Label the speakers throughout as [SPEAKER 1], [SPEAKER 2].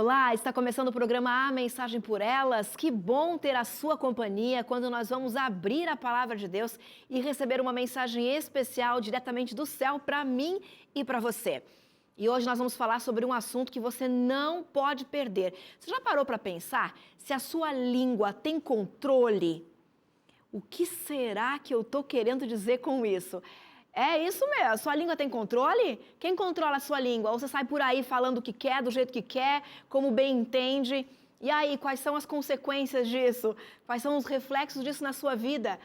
[SPEAKER 1] Olá, está começando o programa A Mensagem por Elas. Que bom ter a sua companhia quando nós vamos abrir a Palavra de Deus e receber uma mensagem especial diretamente do céu para mim e para você. E hoje nós vamos falar sobre um assunto que você não pode perder. Você já parou para pensar se a sua língua tem controle? O que será que eu estou querendo dizer com isso? É isso mesmo, sua língua tem controle? Quem controla a sua língua? Ou você sai por aí falando o que quer, do jeito que quer, como bem entende? E aí, quais são as consequências disso? Quais são os reflexos disso na sua vida?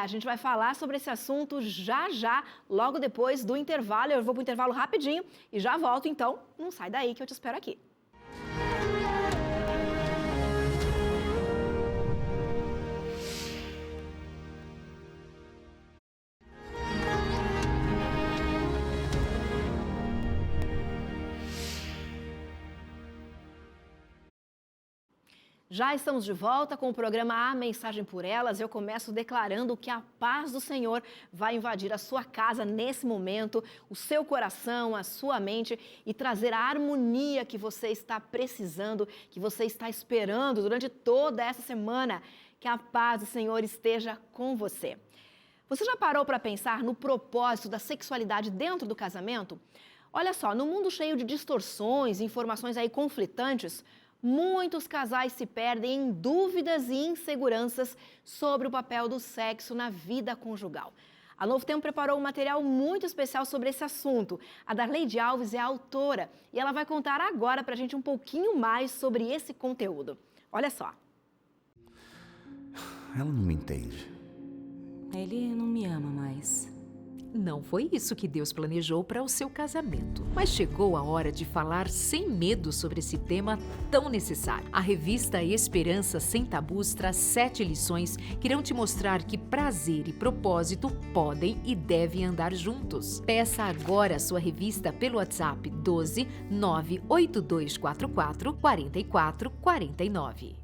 [SPEAKER 1] A gente vai falar sobre esse assunto já, logo depois do intervalo. Eu vou para o intervalo rapidinho e já volto, então não sai daí que eu te espero aqui. Já estamos de volta com o programa A Mensagem por Elas. Eu começo declarando que a paz do Senhor vai invadir a sua casa nesse momento, o seu coração, a sua mente e trazer a harmonia que você está precisando, que você está esperando durante toda essa semana. Que a paz do Senhor esteja com você. Você já parou para pensar no propósito da sexualidade dentro do casamento? Olha só, no mundo cheio de distorções, informações aí conflitantes, muitos casais se perdem em dúvidas e inseguranças sobre o papel do sexo na vida conjugal. A Novo Tempo preparou um material muito especial sobre esse assunto. A Darleide Alves é a autora e ela vai contar agora pra gente um pouquinho mais sobre esse conteúdo. Olha só.
[SPEAKER 2] Ela não me entende.
[SPEAKER 3] Ele não me ama mais.
[SPEAKER 4] Não foi isso que Deus planejou para o seu casamento. Mas chegou a hora de falar sem medo sobre esse tema tão necessário. A revista Esperança Sem Tabus traz 7 lições que irão te mostrar que prazer e propósito podem e devem andar juntos. Peça agora a sua revista pelo WhatsApp 12 98244 4449.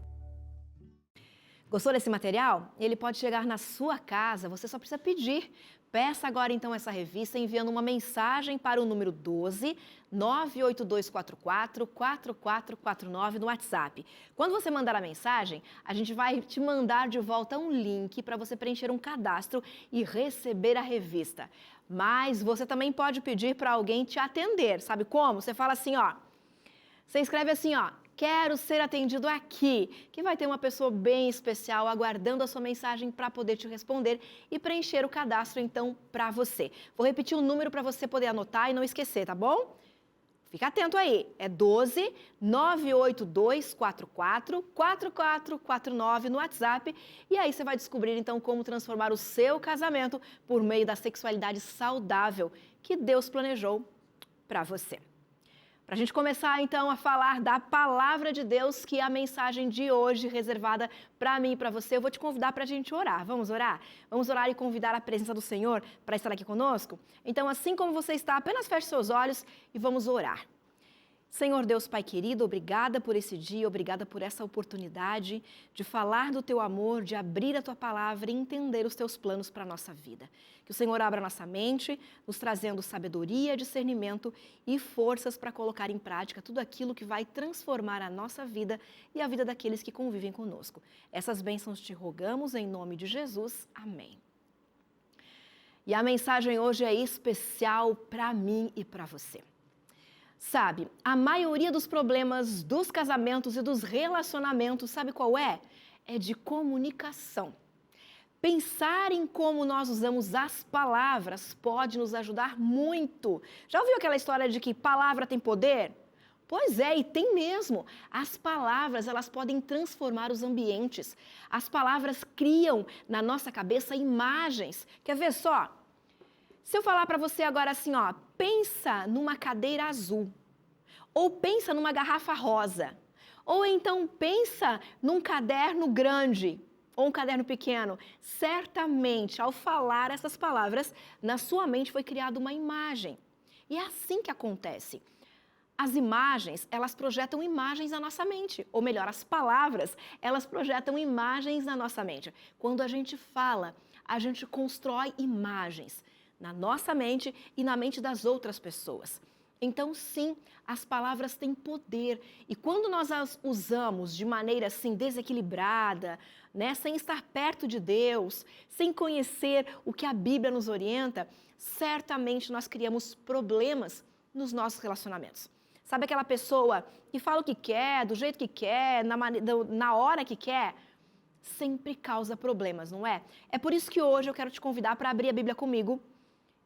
[SPEAKER 1] Gostou desse material? Ele pode chegar na sua casa, você só precisa pedir. Peça agora então essa revista enviando uma mensagem para o número 12 98244 4449 no WhatsApp. Quando você mandar a mensagem, a gente vai te mandar de volta um link para você preencher um cadastro e receber a revista. Mas você também pode pedir para alguém te atender, sabe como? Você fala assim, ó, você escreve assim, ó, quero ser atendido aqui, que vai ter uma pessoa bem especial aguardando a sua mensagem para poder te responder e preencher o cadastro, então, para você. Vou repetir o número para você poder anotar e não esquecer, tá bom? Fica atento aí, é 12 98244 4449 no WhatsApp e aí você vai descobrir, então, como transformar o seu casamento por meio da sexualidade saudável que Deus planejou para você. Para a gente começar, então, a falar da Palavra de Deus, que é a mensagem de hoje reservada para mim e para você, eu vou te convidar para a gente orar. Vamos orar? Vamos orar e convidar a presença do Senhor para estar aqui conosco? Então, assim como você está, apenas feche seus olhos e vamos orar. Senhor Deus Pai querido, obrigada por esse dia, obrigada por essa oportunidade de falar do Teu amor, de abrir a Tua palavra e entender os Teus planos para a nossa vida. Que o Senhor abra nossa mente, nos trazendo sabedoria, discernimento e forças para colocar em prática tudo aquilo que vai transformar a nossa vida e a vida daqueles que convivem conosco. Essas bênçãos te rogamos em nome de Jesus. Amém. E a mensagem hoje é especial para mim e para você. Sabe, a maioria dos problemas dos casamentos e dos relacionamentos, sabe qual é? É de comunicação. Pensar em como nós usamos as palavras pode nos ajudar muito. Já ouviu aquela história de que palavra tem poder? Pois é, e tem mesmo. As palavras, elas podem transformar os ambientes. As palavras criam na nossa cabeça imagens. Quer ver só? Se eu falar para você agora assim, ó, pensa numa cadeira azul, ou pensa numa garrafa rosa, ou então pensa num caderno grande, ou um caderno pequeno, certamente ao falar essas palavras, na sua mente foi criada uma imagem. E é assim que acontece. As imagens, elas projetam imagens na nossa mente, ou melhor, as palavras, elas projetam imagens na nossa mente. Quando a gente fala, a gente constrói imagens na nossa mente e na mente das outras pessoas. Então, sim, as palavras têm poder. E quando nós as usamos de maneira assim desequilibrada, né, sem estar perto de Deus, sem conhecer o que a Bíblia nos orienta, certamente nós criamos problemas nos nossos relacionamentos. Sabe aquela pessoa que fala o que quer, do jeito que quer, na hora que quer? Sempre causa problemas, não é? É por isso que hoje eu quero te convidar para abrir a Bíblia comigo.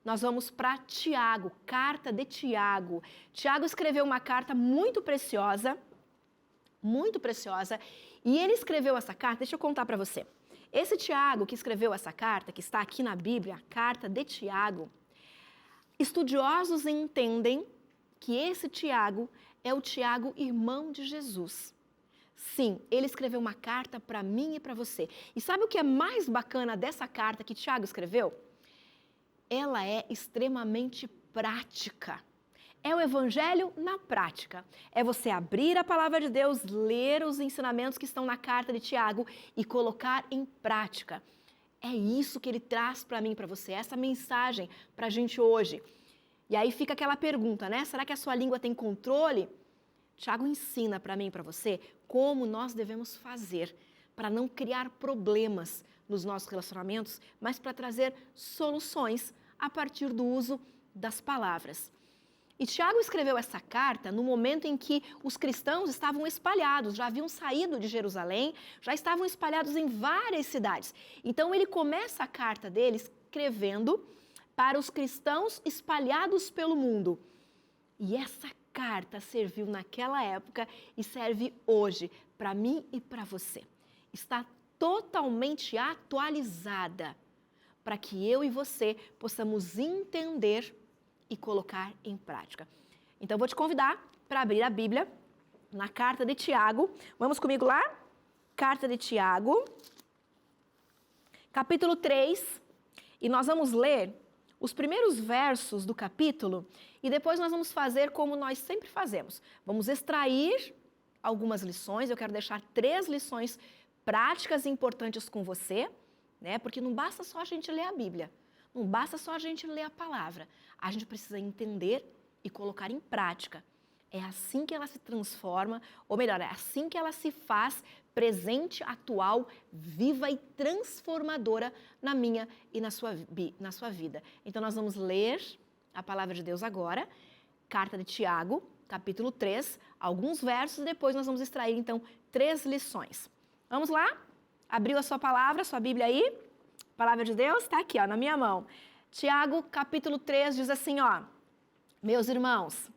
[SPEAKER 1] Nós vamos para Tiago, carta de Tiago. Tiago escreveu uma carta muito preciosa, e ele escreveu essa carta, deixa eu contar para você. Esse Tiago que escreveu essa carta, que está aqui na Bíblia, a carta de Tiago, estudiosos entendem que esse Tiago é o Tiago, irmão de Jesus. Sim, ele escreveu uma carta para mim e para você. E sabe o que é mais bacana dessa carta que Tiago escreveu? Ela é extremamente prática. É o evangelho na prática. É você abrir a palavra de Deus, ler os ensinamentos que estão na carta de Tiago e colocar em prática. É isso que ele traz para mim e para você, essa mensagem para a gente hoje. E aí fica aquela pergunta, né? Será que a sua língua tem controle? Tiago ensina para mim e para você como nós devemos fazer para não criar problemas nos nossos relacionamentos, mas para trazer soluções a partir do uso das palavras. E Tiago escreveu essa carta no momento em que os cristãos estavam espalhados, já haviam saído de Jerusalém, já estavam espalhados em várias cidades. Então ele começa a carta dele escrevendo para os cristãos espalhados pelo mundo. E essa carta serviu naquela época e serve hoje para mim e para você. Está totalmente atualizada para que eu e você possamos entender e colocar em prática. Então, vou te convidar para abrir a Bíblia na carta de Tiago. Vamos comigo lá? Carta de Tiago, capítulo 3, e nós vamos ler os primeiros versos do capítulo e depois nós vamos fazer como nós sempre fazemos. Vamos extrair algumas lições, eu quero deixar 3 lições práticas e importantes com você, né? Porque não basta só a gente ler a Bíblia, não basta só a gente ler a palavra, a gente precisa entender e colocar em prática. É assim que ela se transforma, ou melhor, é assim que ela se faz presente, atual, viva e transformadora na minha e na sua vida. Então nós vamos ler a palavra de Deus agora, carta de Tiago, capítulo 3, alguns versos, depois nós vamos extrair então 3 lições. Vamos lá? Abriu a sua palavra, sua Bíblia aí? A palavra de Deus está aqui, ó, na minha mão. Tiago, capítulo 3, diz assim, ó: meus irmãos,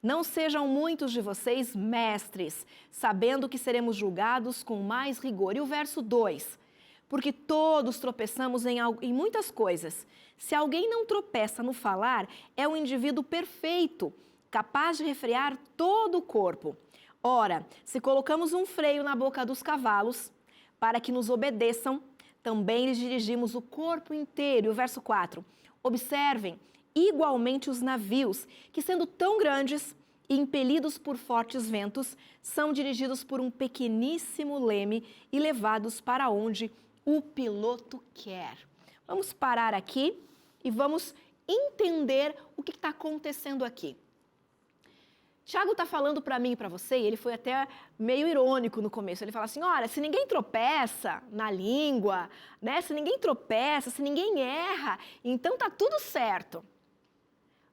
[SPEAKER 1] não sejam muitos de vocês mestres, sabendo que seremos julgados com mais rigor. E o verso 2, porque todos tropeçamos em muitas coisas. Se alguém não tropeça no falar, é um indivíduo perfeito, capaz de refrear todo o corpo. Ora, se colocamos um freio na boca dos cavalos, para que nos obedeçam, também lhes dirigimos o corpo inteiro. E o verso 4, observem igualmente os navios, que sendo tão grandes e impelidos por fortes ventos, são dirigidos por um pequeníssimo leme e levados para onde o piloto quer. Vamos parar aqui e vamos entender o que está acontecendo aqui. Tiago está falando para mim e para você, e ele foi até meio irônico no começo. Ele fala assim, olha, se ninguém tropeça na língua, né? Se ninguém tropeça, se ninguém erra, então tá tudo certo.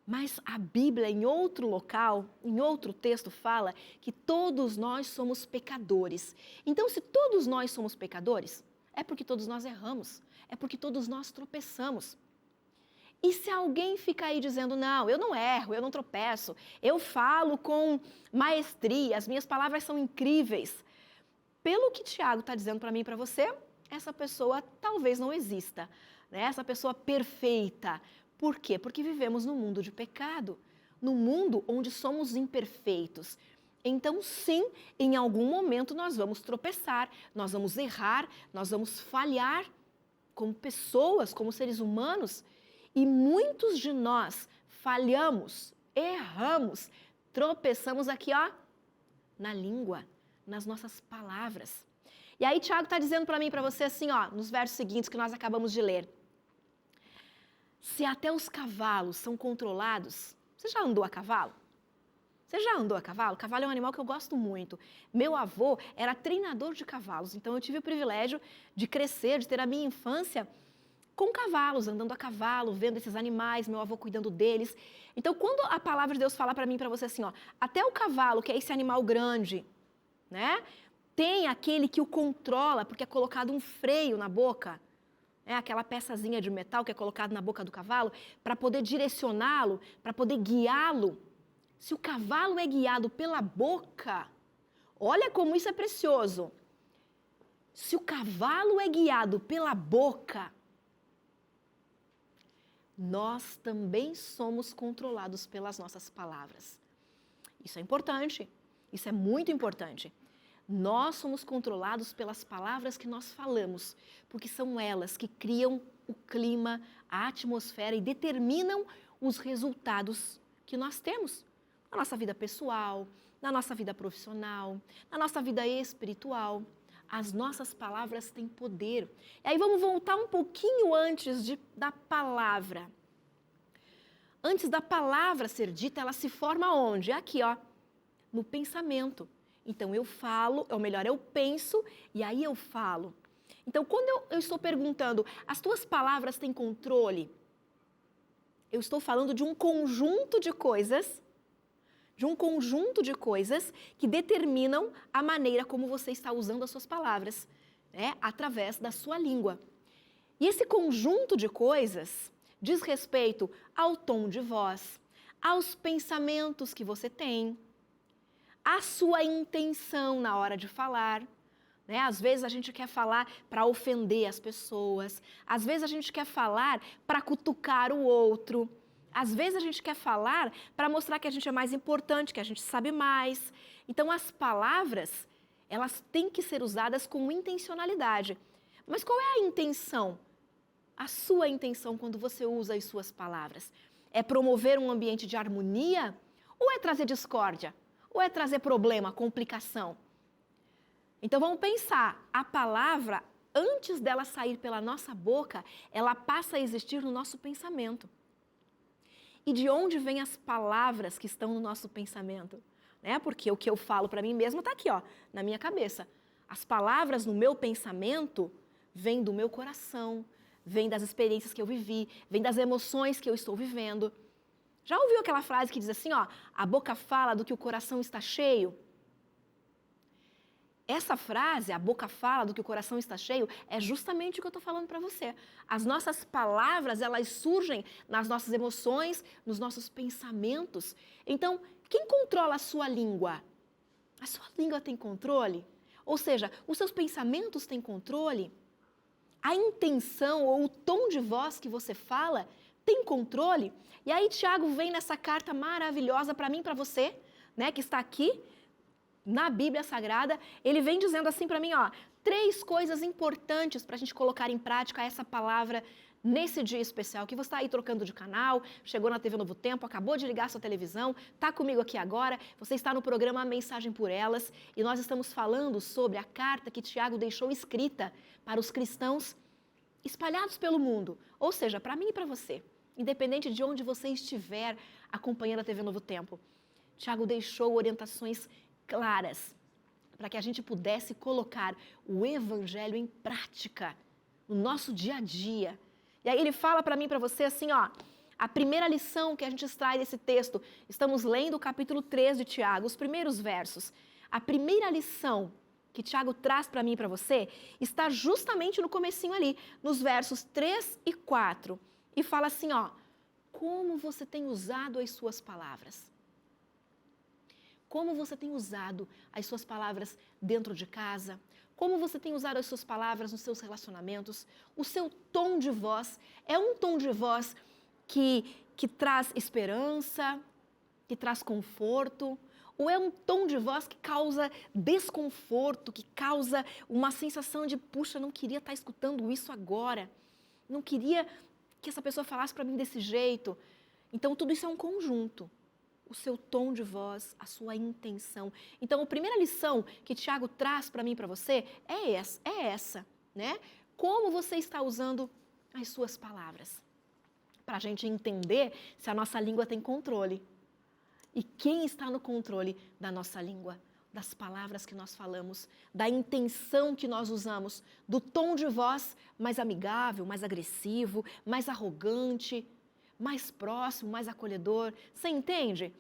[SPEAKER 1] Mas a Bíblia, em outro local, em outro texto, fala que todos nós somos pecadores. Então, se todos nós somos pecadores, é porque todos nós erramos, é porque todos nós tropeçamos. E se alguém fica aí dizendo, não, eu não erro, eu não tropeço, eu falo com maestria, as minhas palavras são incríveis. Pelo que Tiago está dizendo para mim e para você, essa pessoa talvez não exista, né? Essa pessoa perfeita. Por quê? Porque vivemos num mundo de pecado, num mundo onde somos imperfeitos. Então, sim, em algum momento nós vamos tropeçar, nós vamos errar, nós vamos falhar como pessoas, como seres humanos. E muitos de nós falhamos, erramos, tropeçamos aqui, ó, na língua, nas nossas palavras. E aí Tiago está dizendo para mim e para você assim, ó, nos versos seguintes que nós acabamos de ler. Se até os cavalos são controlados Você já andou a cavalo? Você já andou a cavalo? Cavalo é um animal que eu gosto muito. Meu avô era treinador de cavalos, então eu tive o privilégio de crescer, de ter a minha infância com cavalos, andando a cavalo, vendo esses animais, meu avô cuidando deles. Então, quando a palavra de Deus fala para mim e para você assim, ó, até o cavalo, que é esse animal grande, né? Tem aquele que o controla, porque é colocado um freio na boca, aquela peçazinha de metal que é colocado na boca do cavalo, para poder direcioná-lo, para poder guiá-lo. Se o cavalo é guiado pela boca, olha como isso é precioso. Se o cavalo é guiado pela boca, nós também somos controlados pelas nossas palavras. Isso é importante, isso é muito importante. Nós somos controlados pelas palavras que nós falamos, porque são elas que criam o clima, a atmosfera e determinam os resultados que nós temos na nossa vida pessoal, na nossa vida profissional, na nossa vida espiritual. As nossas palavras têm poder. E aí vamos voltar um pouquinho antes da palavra. Antes da palavra ser dita, ela se forma onde? Aqui, ó, no pensamento. Então eu falo, ou melhor, eu penso e aí eu falo. Então quando eu estou perguntando, as tuas palavras têm controle? Eu estou falando de um conjunto de coisas, que determinam a maneira como você está usando as suas palavras, através da sua língua. E esse conjunto de coisas diz respeito ao tom de voz, aos pensamentos que você tem, à sua intenção na hora de falar. Às vezes a gente quer falar para ofender as pessoas, às vezes a gente quer falar para cutucar o outro. Às vezes a gente quer falar para mostrar que a gente é mais importante, que a gente sabe mais. Então as palavras, elas têm que ser usadas com intencionalidade. Mas qual é a intenção? A sua intenção quando você usa as suas palavras? É promover um ambiente de harmonia? Ou é trazer discórdia? Ou é trazer problema, complicação? Então vamos pensar, a palavra, antes dela sair pela nossa boca, ela passa a existir no nosso pensamento. E de onde vêm as palavras que estão no nosso pensamento? Porque o que eu falo para mim mesma está aqui, ó, na minha cabeça. As palavras no meu pensamento vêm do meu coração, vêm das experiências que eu vivi, vêm das emoções que eu estou vivendo. Já ouviu aquela frase que diz assim, ó, a boca fala do que o coração está cheio? Essa frase, a boca fala do que o coração está cheio, é justamente o que eu estou falando para você. As nossas palavras, elas surgem nas nossas emoções, nos nossos pensamentos. Então, quem controla a sua língua? A sua língua tem controle? Ou seja, os seus pensamentos têm controle? A intenção ou o tom de voz que você fala tem controle? E aí, Tiago vem nessa carta maravilhosa para mim e para você, que está aqui, na Bíblia Sagrada, ele vem dizendo assim para mim, ó, 3 coisas importantes para a gente colocar em prática essa palavra nesse dia especial, que você está aí trocando de canal, chegou na TV Novo Tempo, acabou de ligar sua televisão, está comigo aqui agora, você está no programa A Mensagem por Elas, e nós estamos falando sobre a carta que Tiago deixou escrita para os cristãos espalhados pelo mundo, ou seja, para mim e para você, independente de onde você estiver acompanhando a TV Novo Tempo. Tiago deixou orientações claras, para que a gente pudesse colocar o Evangelho em prática, no nosso dia a dia. E aí ele fala para mim e para você assim, ó, a primeira lição que a gente extrai desse texto, estamos lendo o capítulo 3 de Tiago, os primeiros versos. A primeira lição que Tiago traz para mim e para você, está justamente no comecinho ali, nos versos 3 e 4. E fala assim, ó, como você tem usado as suas palavras? Como você tem usado as suas palavras dentro de casa? Como você tem usado as suas palavras nos seus relacionamentos? O seu tom de voz é um tom de voz que traz esperança, que traz conforto? Ou é um tom de voz que causa desconforto, que causa uma sensação de, puxa, não queria estar escutando isso agora. Não queria que essa pessoa falasse para mim desse jeito. Então, tudo isso é um conjunto. O seu tom de voz, a sua intenção. Então, a primeira lição que Tiago traz para mim e para você é essa, né? Como você está usando as suas palavras. para a gente entender se a nossa língua tem controle. E quem está no controle da nossa língua? Das palavras que nós falamos, da intenção que nós usamos, do tom de voz mais amigável, mais agressivo, mais arrogante, mais próximo, mais acolhedor. Você entende?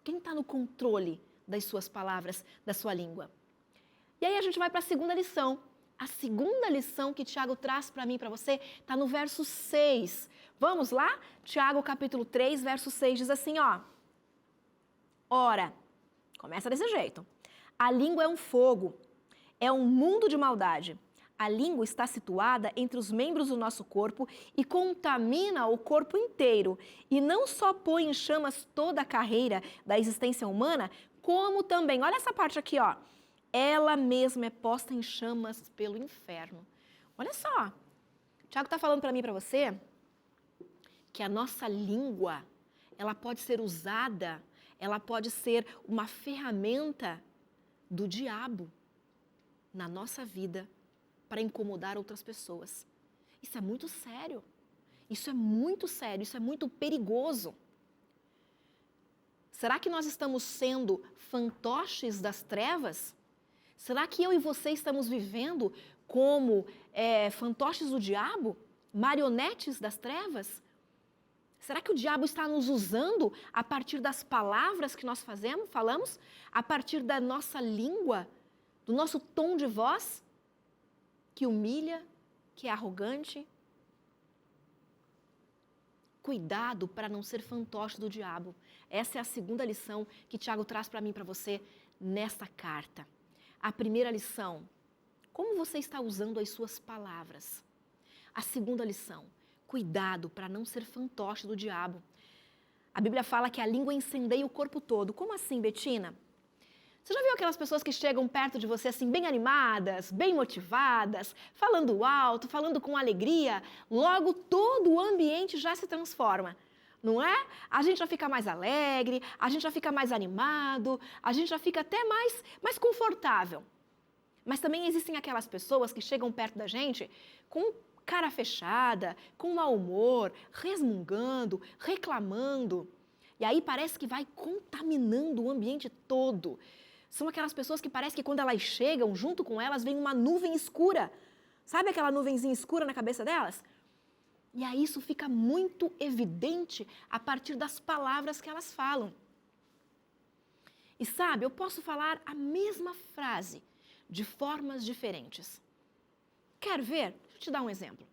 [SPEAKER 1] Quem está no controle das suas palavras, da sua língua? E aí a gente vai para a segunda lição. A segunda lição que Tiago traz para mim e para você está no verso 6. Vamos lá? Tiago capítulo 3, verso 6 diz assim, ó. Ora, começa desse jeito. A língua é um fogo, é um mundo de maldade. A língua está situada entre os membros do nosso corpo e contamina o corpo inteiro. E não só põe em chamas toda a carreira da existência humana, como também, olha essa parte aqui, ó. Ela mesma é posta em chamas pelo inferno. Olha só, o Tiago está falando para mim e para você que a nossa língua, ela pode ser usada, ela pode ser uma ferramenta do diabo na nossa vida para incomodar outras pessoas. Isso é muito sério. Isso é muito sério, isso é muito perigoso. Será que nós estamos sendo fantoches das trevas? Será que eu e você estamos vivendo como fantoches do diabo? Marionetes das trevas? Será que o diabo está nos usando a partir das palavras que nós falamos? A partir da nossa língua, do nosso tom de voz? Que humilha, que é arrogante? Cuidado para não ser fantoche do diabo. Essa é a segunda lição que Tiago traz para mim e para você nesta carta. A primeira lição, como você está usando as suas palavras? A segunda lição, cuidado para não ser fantoche do diabo. A Bíblia fala que a língua incendeia o corpo todo. Como assim, Betina? Você já viu aquelas pessoas que chegam perto de você assim, bem animadas, bem motivadas, falando alto, falando com alegria? Logo, todo o ambiente já se transforma, não é? A gente já fica mais alegre, a gente já fica mais animado, a gente já fica até mais confortável. Mas também existem aquelas pessoas que chegam perto da gente com cara fechada, com mau humor, resmungando, reclamando. E aí parece que vai contaminando o ambiente todo. São aquelas pessoas que parece que quando elas chegam, junto com elas vem uma nuvem escura. Sabe aquela nuvenzinha escura na cabeça delas? E aí isso fica muito evidente a partir das palavras que elas falam. E sabe, eu posso falar a mesma frase de formas diferentes. Quer ver? Deixa eu te dar um exemplo.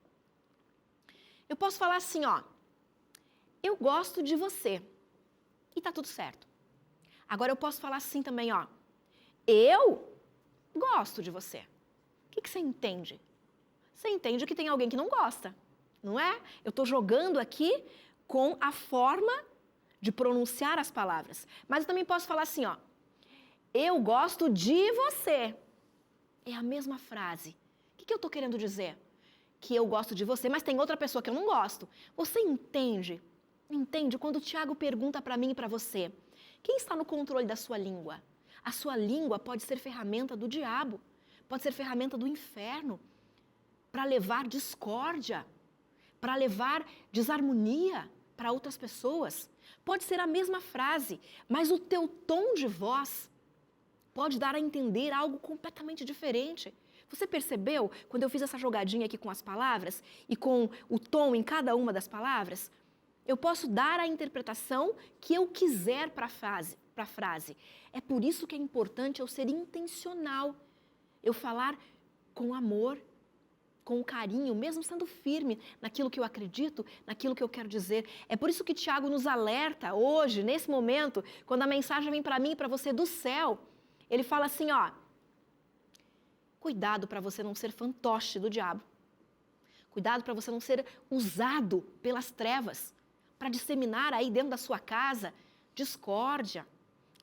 [SPEAKER 1] Eu posso falar assim, ó. Eu gosto de você. E tá tudo certo. Agora eu posso falar assim também, ó. Eu gosto de você. O que você entende? Você entende que tem alguém que não gosta, não é? Eu estou jogando aqui com a forma de pronunciar as palavras. Mas eu também posso falar assim, ó. Eu gosto de você. É a mesma frase. O que eu estou querendo dizer? Que eu gosto de você, mas tem outra pessoa que eu não gosto. Você entende? Entende quando o Tiago pergunta para mim e para você, quem está no controle da sua língua? A sua língua pode ser ferramenta do diabo, pode ser ferramenta do inferno, para levar discórdia, para levar desarmonia para outras pessoas. Pode ser a mesma frase, mas o teu tom de voz pode dar a entender algo completamente diferente. Você percebeu quando eu fiz essa jogadinha aqui com as palavras e com o tom em cada uma das palavras? Eu posso dar a interpretação que eu quiser para a frase. É por isso que é importante eu ser intencional. Eu falar com amor, com carinho, mesmo sendo firme naquilo que eu acredito, naquilo que eu quero dizer. É por isso que Tiago nos alerta hoje, nesse momento, quando a mensagem vem para mim e para você do céu. Ele fala assim, ó. Cuidado para você não ser fantoche do diabo. Cuidado para você não ser usado pelas trevas para disseminar aí dentro da sua casa discórdia,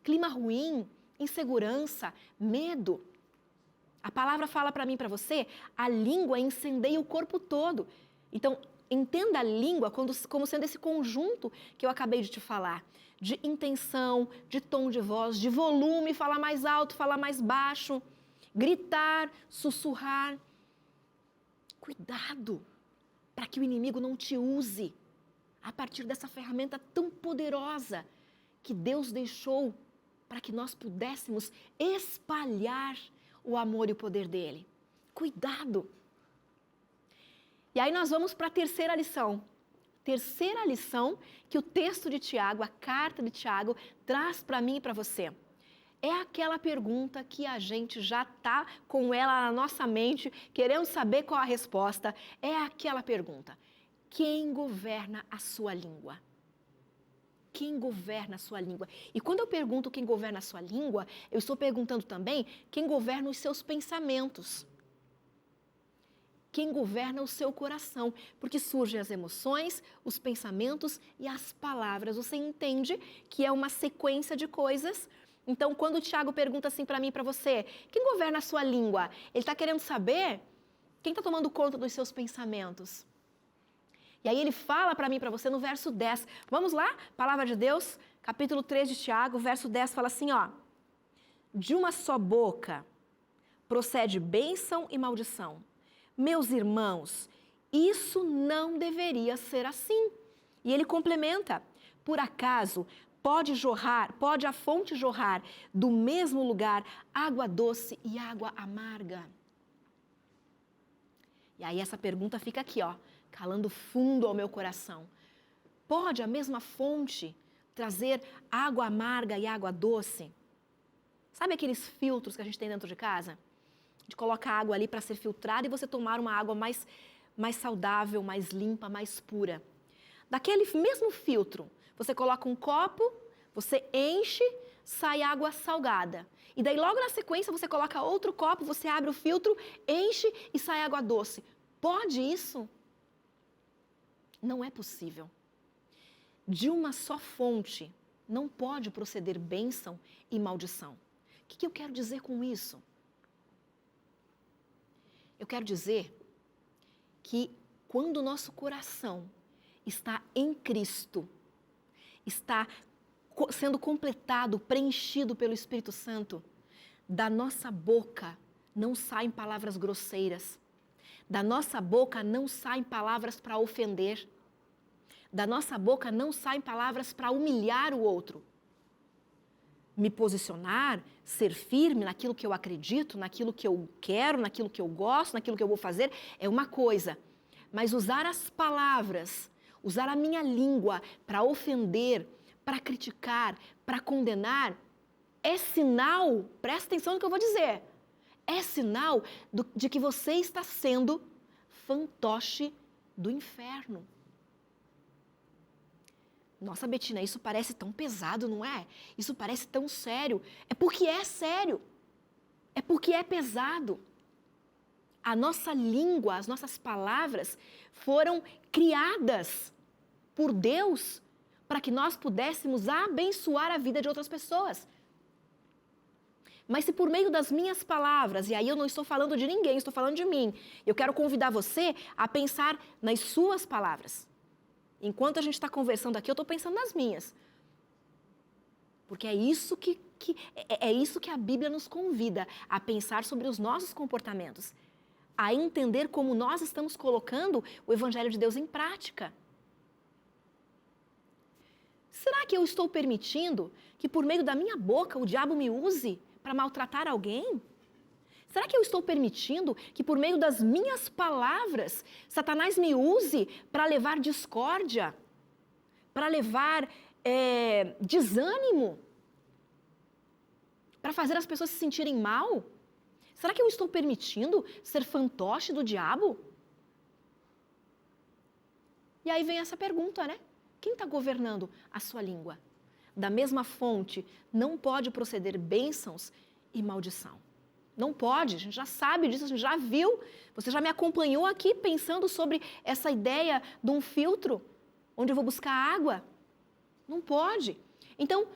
[SPEAKER 1] clima ruim, insegurança, medo. A palavra fala para mim e para você, a língua incendeia o corpo todo. Então, entenda a língua como sendo esse conjunto que eu acabei de te falar. De intenção, de tom de voz, de volume, falar mais alto, falar mais baixo, gritar, sussurrar. Cuidado para que o inimigo não te use a partir dessa ferramenta tão poderosa que Deus deixou para que nós pudéssemos espalhar o amor e o poder dele. Cuidado! E aí nós vamos para a terceira lição. Terceira lição que o texto de Tiago, a carta de Tiago, traz para mim e para você. É aquela pergunta que a gente já está com ela na nossa mente, querendo saber qual a resposta. É aquela pergunta: quem governa a sua língua? Quem governa a sua língua? E quando eu pergunto quem governa a sua língua, eu estou perguntando também quem governa os seus pensamentos. Quem governa o seu coração, porque surgem as emoções, os pensamentos e as palavras. Você entende que é uma sequência de coisas? Então, quando o Tiago pergunta assim para mim e para você, quem governa a sua língua? Ele está querendo saber quem está tomando conta dos seus pensamentos. E aí ele fala para mim e para você no verso 10. Vamos lá? Palavra de Deus, capítulo 3 de Tiago, verso 10 fala assim, ó. De uma só boca procede bênção e maldição. Meus irmãos, isso não deveria ser assim. E ele complementa, por acaso pode a fonte jorrar do mesmo lugar água doce e água amarga? E aí essa pergunta fica aqui, ó, calando fundo ao meu coração. Pode a mesma fonte trazer água amarga e água doce? Sabe aqueles filtros que a gente tem dentro de casa? A gente coloca água ali para ser filtrada e você tomar uma água mais saudável, mais limpa, mais pura. Daquele mesmo filtro, você coloca um copo, você enche, sai água salgada. E daí logo na sequência você coloca outro copo, você abre o filtro, enche e sai água doce. Pode isso? Não é possível. De uma só fonte não pode proceder bênção e maldição. O que eu quero dizer com isso? Eu quero dizer que quando o nosso coração está em Cristo, está sendo completado, preenchido pelo Espírito Santo, da nossa boca não saem palavras grosseiras, da nossa boca não saem palavras para ofender, da nossa boca não saem palavras para humilhar o outro. Me posicionar, ser firme naquilo que eu acredito, naquilo que eu quero, naquilo que eu gosto, naquilo que eu vou fazer, é uma coisa. Mas usar as palavras, usar a minha língua para ofender, para criticar, para condenar, é sinal, presta atenção no que eu vou dizer, é sinal de que você está sendo fantoche do inferno. Nossa, Betina, isso parece tão pesado, não é? Isso parece tão sério. É porque é sério. É porque é pesado. A nossa língua, as nossas palavras foram criadas por Deus para que nós pudéssemos abençoar a vida de outras pessoas. Mas se por meio das minhas palavras, e aí eu não estou falando de ninguém, estou falando de mim, eu quero convidar você a pensar nas suas palavras. Enquanto a gente está conversando aqui, eu estou pensando nas minhas. Porque é isso que a Bíblia nos convida a pensar sobre os nossos comportamentos, a entender como nós estamos colocando o Evangelho de Deus em prática. Será que eu estou permitindo que por meio da minha boca o diabo me use para maltratar alguém? Será que eu estou permitindo que por meio das minhas palavras Satanás me use para levar discórdia, para levar desânimo, para fazer as pessoas se sentirem mal? Será que eu estou permitindo ser fantoche do diabo? E aí vem essa pergunta, né? Quem está governando a sua língua? Da mesma fonte, não pode proceder bênçãos e maldição. Não pode, a gente já sabe disso, a gente já viu. Você já me acompanhou aqui pensando sobre essa ideia de um filtro, onde eu vou buscar água. Não pode. Então,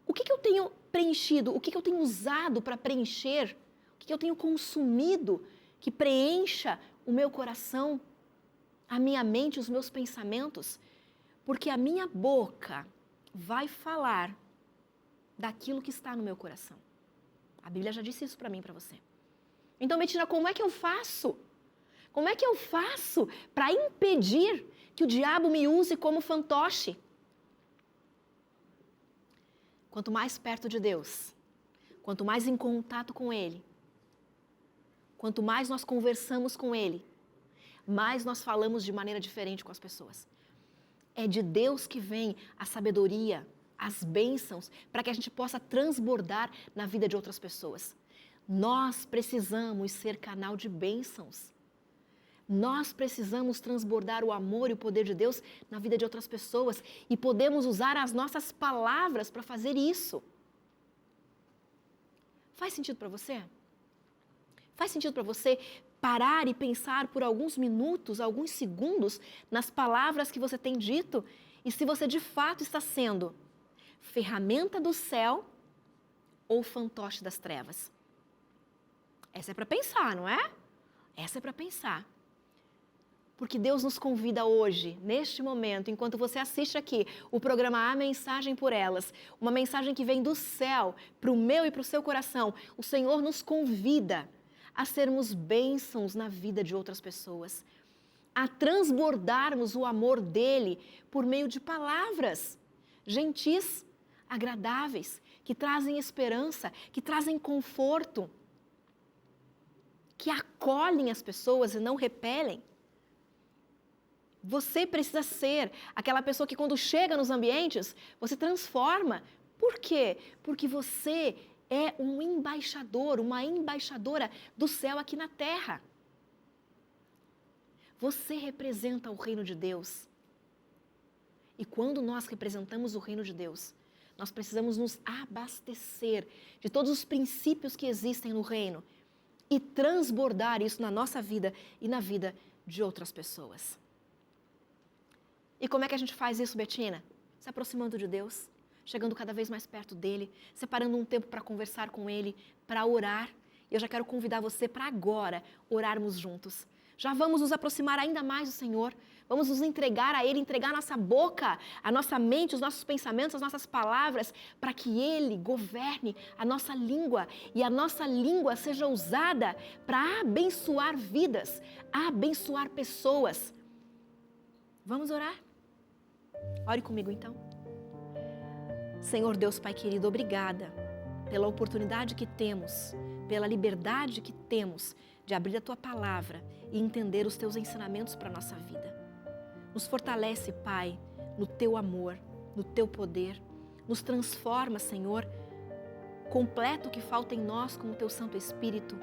[SPEAKER 1] o que eu tenho preenchido, o que eu tenho usado para preencher, o que eu tenho consumido que preencha o meu coração, a minha mente, os meus pensamentos? Porque a minha boca vai falar daquilo que está no meu coração. A Bíblia já disse isso para mim e para você. Então, Betina, como é que eu faço? Como é que eu faço para impedir que o diabo me use como fantoche. Quanto mais perto de Deus, quanto mais em contato com Ele, quanto mais nós conversamos com Ele, mais nós falamos de maneira diferente com as pessoas. É de Deus que vem a sabedoria, as bênçãos, para que a gente possa transbordar na vida de outras pessoas. Nós precisamos ser canal de bênçãos. Nós precisamos transbordar o amor e o poder de Deus na vida de outras pessoas e podemos usar as nossas palavras para fazer isso. Faz sentido para você? Faz sentido para você parar e pensar por alguns minutos, alguns segundos nas palavras que você tem dito e se você de fato está sendo ferramenta do céu ou fantoche das trevas? Essa é para pensar, não é? Essa é para pensar. Porque Deus nos convida hoje, neste momento, enquanto você assiste aqui o programa A Mensagem por Elas, uma mensagem que vem do céu para o meu e para o seu coração, o Senhor nos convida a sermos bênçãos na vida de outras pessoas, a transbordarmos o amor dele por meio de palavras gentis, agradáveis, que trazem esperança, que trazem conforto, que acolhem as pessoas e não repelem. Você precisa ser aquela pessoa que quando chega nos ambientes, você transforma. Por quê? Porque você é um embaixador, uma embaixadora do céu aqui na terra. Você representa o reino de Deus. E quando nós representamos o reino de Deus, nós precisamos nos abastecer de todos os princípios que existem no reino e transbordar isso na nossa vida e na vida de outras pessoas. E como é que a gente faz isso, Betina? Se aproximando de Deus, chegando cada vez mais perto dele, separando um tempo para conversar com ele, para orar. E eu já quero convidar você para agora orarmos juntos. Já vamos nos aproximar ainda mais do Senhor, vamos nos entregar a Ele, entregar a nossa boca, a nossa mente, os nossos pensamentos, as nossas palavras, para que Ele governe a nossa língua e a nossa língua seja usada para abençoar vidas, abençoar pessoas. Vamos orar? Ore comigo então. Senhor Deus Pai querido, obrigada pela oportunidade que temos, pela liberdade que temos de abrir a Tua palavra e entender os Teus ensinamentos para a nossa vida. Nos fortalece, Pai, no Teu amor, no Teu poder. Nos transforma, Senhor. Completa o que falta em nós com o Teu Santo Espírito.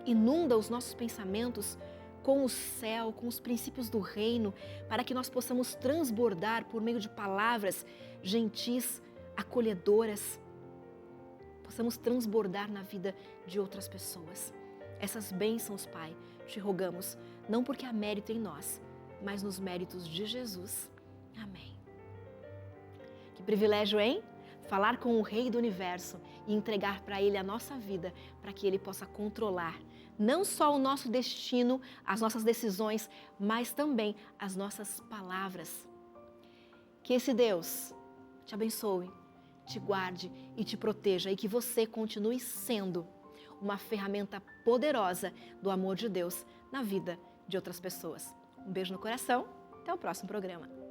[SPEAKER 1] Inunda os nossos pensamentos com o céu, com os princípios do reino, para que nós possamos transbordar por meio de palavras gentis, acolhedoras. Possamos transbordar na vida de outras pessoas. Essas bênçãos, Pai, te rogamos, não porque há mérito em nós, mas nos méritos de Jesus. Amém. Que privilégio, hein? Falar com o Rei do Universo e entregar para Ele a nossa vida, para que Ele possa controlar não só o nosso destino, as nossas decisões, mas também as nossas palavras. Que esse Deus te abençoe, te guarde e te proteja e que você continue sendo uma ferramenta poderosa do amor de Deus na vida de outras pessoas. Um beijo no coração, até o próximo programa.